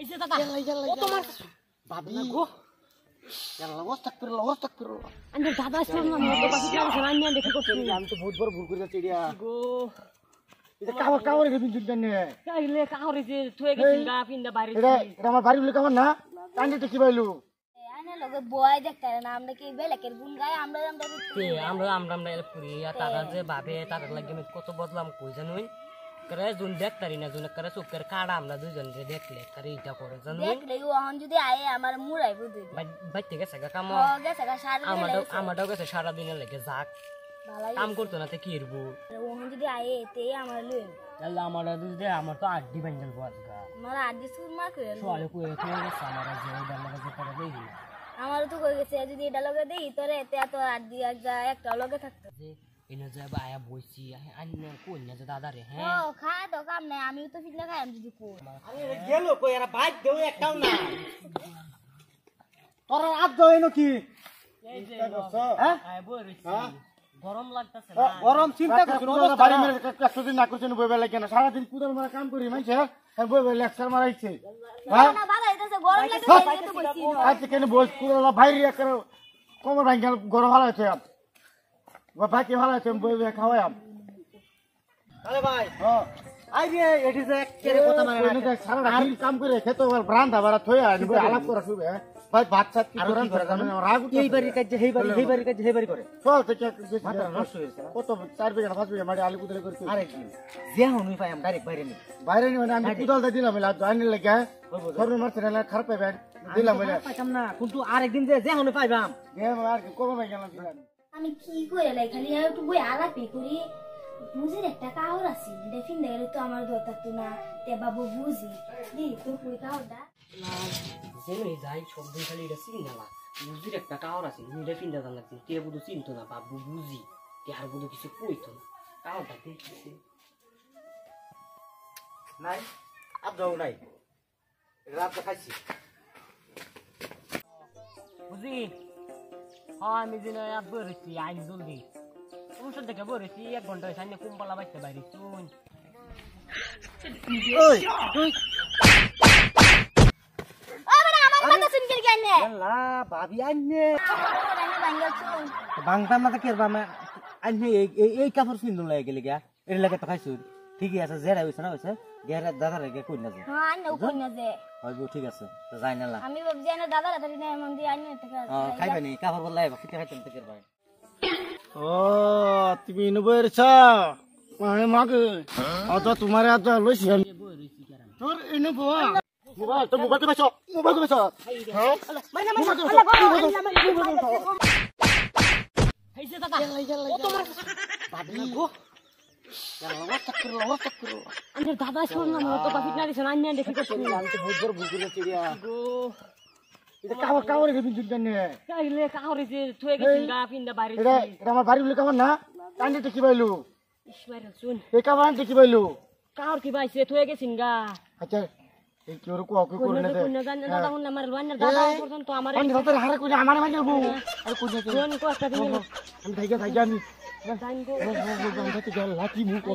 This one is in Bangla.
খাইছে দাদা ও তোমার বাবি গো আন্দার দাদা শুন না মতো বাকি না শোনা নিয়ে দেখি করতে আমি তো বহুত বড় ভুল করে যাচ্ছি এডিয়া গো এটা কাওর রে বিন্দু জানে কাইলে কাহরে যে থয়ে গেছিস গা পিন্ডা বাইরে এটা আমার বাড়ি বলে কামন না কান্দিতে কি বাইলু আনে লগে বয় দেখতে না আমরা কি বেলেকের গুণ গায় আমরা আমরা পুরি আর তারা যে ভাবে তারা লাগে আমি কত বদলাম কই জানুই করে জুন দেখতারি না জুন করে চুকের কাড়া আমরা দুইজন যে দেখলে করে এটা করে জানুই দেখলে ওহন যদি আয়ে আমার মুড়াই বুঝি বাইতে গেছে গা কাম ও গেছে গা সারা আমারও গেছে সারা দিনে লাগে যাক ভালাই কাম করতো না তে কি হইবো ওহন যদি আয়ে তে আমার লই আল্লাহ আমার দুই আমার তো আড্ডি বাঙ্গাল বাজগা আমার আদি সুর মা কই সোয়ালে কই তো গেছে আমার যে দালা যে করে দেই আমার তো কই গেছে যদি এটা লগে দেই তোরে এতে এত আদি যা একটা লগে থাকতো যে এনে যে আয়া বইছি আন্য কই না যে দাদা রে ও হ্যাঁ খা তো কাম নাই আমিও তো ফিটনা খাই আমি যদি কই আরে গেল কই এরা বাইক দেও একটাও না তোর আজ দাও এনো কি এই যে হ্যাঁ আয় বই রইছি গরম লাগতাছে না গরম চিন্তা করছ না বাড়ি মেরে কষ্ট দিন না করছেন বই বেলা কেন সারা দিন কুদাল মারা কাম করি মাইছে আর বই বেলা লেকচার মারাইছে হ্যাঁ না বাবা এটাছে গরম লাগে তো বইছি আজ কেন বই কুদাল বাইরে করে কোমর ভাঙ্গাল গরম ভালো আছে আপ ভাই কি ভালো আছে বই খাওয়াই আপ আরে ভাই হ্যাঁ আই রে এটি যে কেরে কথা মানে না সারা দিন কাম করে খেতে ব্রান্দা বারা থই আনি বই আলাপ করা শুবে ভাই বাচ্চা কি করেন জানেন রাগ এই বাড়ি কাজ এই বাড়ি কাজ এই বাড়ি করে চল তো মাথা নষ্ট হয়েছে কত 4 বিঘা 5 বিঘা মাটি আলু কুদলে করতে আরে কি যে হুনি পাই আম ডাইরেক্ট বাইরে নি মানে আমি কুদল দা দিলাম লা জানি লাগে সর্ব মারতে না খারাপ পাইবেন দিলাম বলে পাইতাম না কিন্তু আরেকদিন যে হুনি পাইবাম এ আর কি কবে পাই গেলাম দিলাম আমি কি করে লাই খালি একটু বই আলাপি করি বুঝির একটা কাউর আছে দেখিন দেখলে তো আমার দরকার তো না তে বাবু বুঝি দি তো কই কাউরটা জেনে যাই সব দিন খালি এটা চিন্তা বুঝির একটা কাওর আছে নিলে ফিন্দা জান লাগছে কে বুঝু চিনতো না বাবু বুঝি কে আর বুঝু কিছু কইতো না কাওরটা দেখছে নাই আপ যাও নাই রাত খাইছি বুঝি হ্যাঁ আমি দিনে বরেছি আইন জলদি তুমি দেখে বরেছি 1 ঘন্টা হয়েছে কুম্পালা বাইতে বাইরে শুন ওই আমার কথা শুন কি কেনে আল্লাহ ভাবি আইনে আমি বাঙ্গাল শুন বাংতাম না কেরবা আইনে এই কাপড় পিন্দুন লাগে গেলে গা এর লাগে তো খাইছু ঠিকই আছে জেরা হইছে না হইছে গেরা দাদা রে কই না যে হ্যাঁ আইনে কই না যে হইবো ঠিক আছে তো যাই না লা আমি ভাবছি না দাদা রাতে না মন দি আইনে থেকে খাইবা নি কাপড় বলাই বাকি খাইতাম তো কেরবা ও তুমি নবরছ মানে মাকে অত তোমার এত লইছি আমি তোর ইনু বয়া মোবাইল তো মোবাইল কইছো হ্যাঁ খাইছে দাদা ও তোমার বাবি গো আন্দার দাদা শুন না মতো বাকি না শোনা নিয়ে দেখি করতে আমি তো বহুত বড় ভুল করে যাচ্ছি গো এটা কাওর রে বিন্দু জানে কাইলে কাহরে যে থয়ে গেছিস গা পিন্ডা বাইরে এটা আমার বাড়ি বলে কামন না কান্দিতে কি বাইলু ইসমাইল শুন এই কামান কি বাইলু কাহর কি বাইছে থয়ে গেছিস গা আচ্ছা এই কি ওর কোয়া কই করে না কোন জান দাদা হুন আমার ওয়ানের দাদা পর্যন্ত আমার আমি ধরতে হারে কই আমারে মানে যাবো আর কই না কোন কষ্ট দিন আমি থাইগা আমি জান গো আমি থাইগা লাকি মু কো